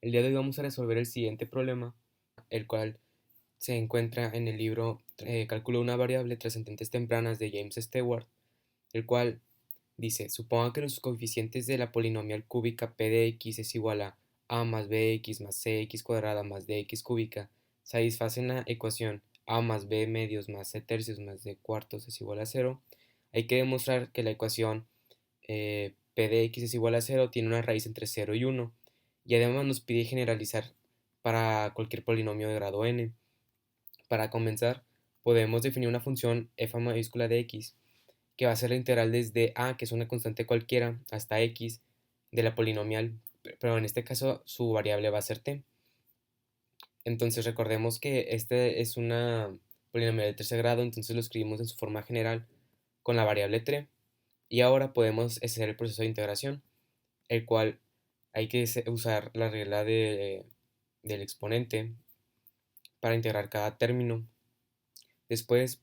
El día de hoy vamos a resolver el siguiente problema, el cual se encuentra en el libro Cálculo de una variable trascendentes tempranas de James Stewart, el cual dice, suponga que los coeficientes de la polinomial cúbica p de x es igual a más bx más cx cuadrada más dx cúbica, satisfacen la ecuación a más b medios más c tercios más d cuartos es igual a cero. Hay que demostrar que la ecuación p de x es igual a cero tiene una raíz entre cero y uno, y además nos pide generalizar para cualquier polinomio de grado n. Para comenzar, podemos definir una función f mayúscula de x, que va a ser la integral desde a, que es una constante cualquiera, hasta x de la polinomial, pero en este caso su variable va a ser t. Entonces recordemos que este es una polinomial de tercer grado, entonces lo escribimos en su forma general con la variable t, y ahora podemos hacer el proceso de integración, el cual hay que usar la regla del exponente para integrar cada término. Después,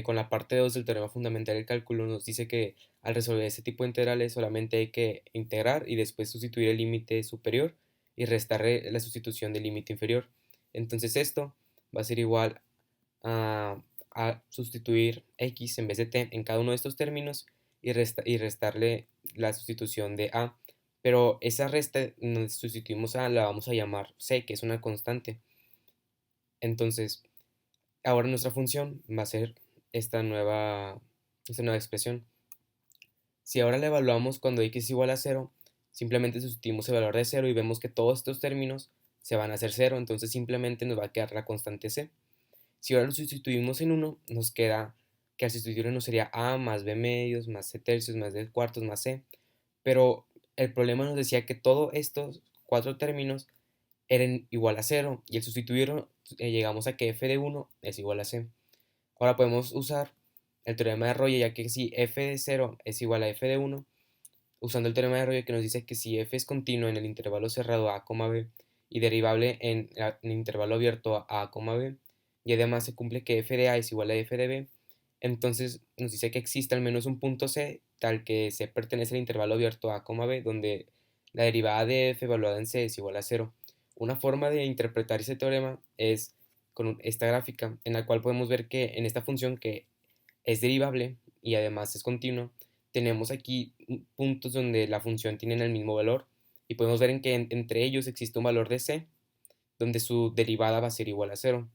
con la parte 2 del teorema fundamental del cálculo, nos dice que al resolver este tipo de integrales solamente hay que integrar y después sustituir el límite superior y restar la sustitución del límite inferior. Entonces esto va a ser igual a, a sustituir x en vez de t en cada uno de estos términos y restarle la sustitución de a. Pero esa resta donde sustituimos a la vamos a llamar c, que es una constante. Entonces, ahora nuestra función va a ser esta nueva expresión. Si ahora la evaluamos cuando x es igual a cero, simplemente sustituimos el valor de cero y vemos que todos estos términos se van a hacer cero, entonces simplemente nos va a quedar la constante c. Si ahora lo sustituimos en uno, nos queda que al sustituirlo nos sería a más b medios, más c tercios, más d cuartos, más c. Pero el problema nos decía que todos estos cuatro términos eran igual a cero, y al sustituirlo llegamos a que f de 1 es igual a c. Ahora podemos usar el teorema de Rolle, ya que si f de 0 es igual a f de 1, usando el teorema de Rolle que nos dice que si f es continuo en el intervalo cerrado a, b y derivable en el intervalo abierto a, b, y además se cumple que f de a es igual a f de b, entonces nos dice que existe al menos un punto c tal que c pertenece al intervalo abierto a, b, donde la derivada de f evaluada en c es igual a 0. Una forma de interpretar ese teorema es con esta gráfica, en la cual podemos ver que en esta función que es derivable y además es continua, tenemos aquí puntos donde la función tiene el mismo valor, y podemos ver en que entre ellos existe un valor de c donde su derivada va a ser igual a 0.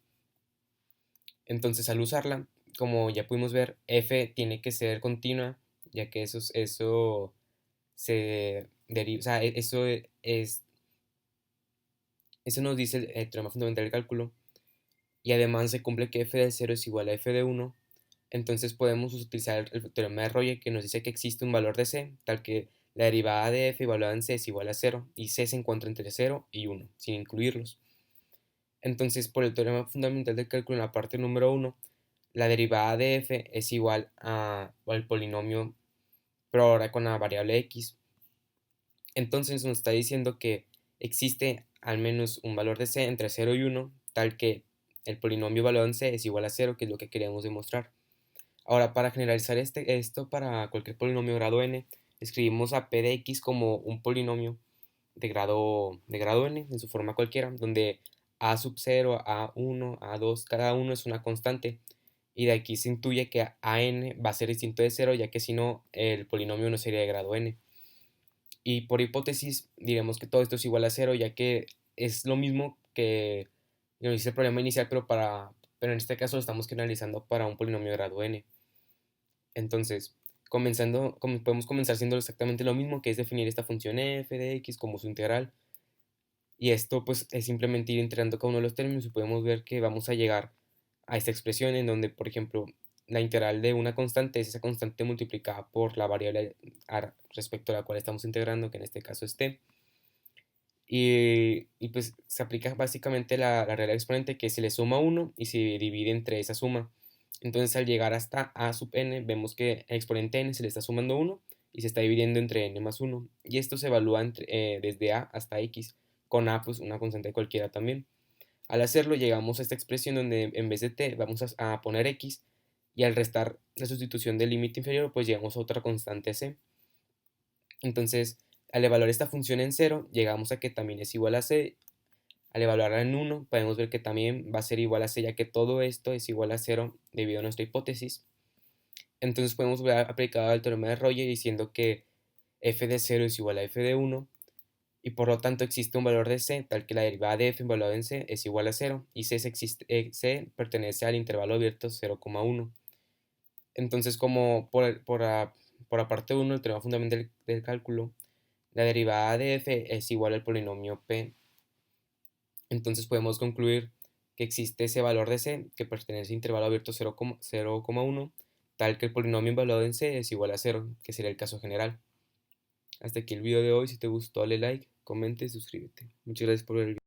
Entonces, al usarla, como ya pudimos ver, f tiene que ser continua, ya que eso se deriva, o sea, eso nos dice el teorema fundamental del cálculo, y además se cumple que f de 0 es igual a f de 1. Entonces podemos utilizar el teorema de Rolle, que nos dice que existe un valor de c, tal que la derivada de f evaluada en c es igual a 0, y c se encuentra entre 0 y 1, sin incluirlos. Entonces, por el teorema fundamental del cálculo en la parte número 1, la derivada de f es igual al polinomio, pero ahora con la variable x. Entonces nos está diciendo que existe al menos un valor de c entre 0 y 1, tal que el polinomio evaluado en c es igual a 0, que es lo que queríamos demostrar. Ahora, para generalizar esto para cualquier polinomio de grado n, escribimos a p de x como un polinomio de grado n en su forma cualquiera, donde a sub 0, a1, a2, cada uno es una constante, y de aquí se intuye que a n va a ser distinto de 0, ya que si no, el polinomio no sería de grado n. Y por hipótesis, diremos que todo esto es igual a 0, ya que es lo mismo que nos dice el problema inicial, pero en este caso lo estamos generalizando para un polinomio de grado n. Entonces, podemos comenzar haciendo exactamente lo mismo, que es definir esta función f de x como su integral. Y esto pues es simplemente ir integrando cada uno de los términos, y podemos ver que vamos a llegar a esta expresión en donde, por ejemplo, la integral de una constante es esa constante multiplicada por la variable respecto a la cual estamos integrando, que en este caso es t. Y pues se aplica básicamente la regla del exponente, que se le suma 1 y se divide entre esa suma. Entonces, al llegar hasta a sub n, vemos que el exponente n se le está sumando 1 y se está dividiendo entre n más 1. Y esto se evalúa desde a hasta x, con a pues una constante cualquiera también. Al hacerlo, llegamos a esta expresión donde en vez de t vamos a poner x, y al restar la sustitución del límite inferior, pues llegamos a otra constante c. Entonces, Al evaluar esta función en 0, llegamos a que también es igual a c. Al evaluarla en 1, podemos ver que también va a ser igual a c, ya que todo esto es igual a 0 debido a nuestra hipótesis. Entonces podemos ver aplicado el teorema de Roger diciendo que f de 0 es igual a f de 1, y por lo tanto existe un valor de c tal que la derivada de f evaluado en c es igual a 0, y c pertenece al intervalo abierto 0,1. Entonces, como por la parte 1 el teorema fundamental del cálculo, la derivada de f es igual al polinomio p. Entonces podemos concluir que existe ese valor de c que pertenece al intervalo abierto 0,1, tal que el polinomio evaluado en c es igual a 0, que sería el caso general. Hasta aquí el video de hoy. Si te gustó, dale like, comente y suscríbete. Muchas gracias por ver el video.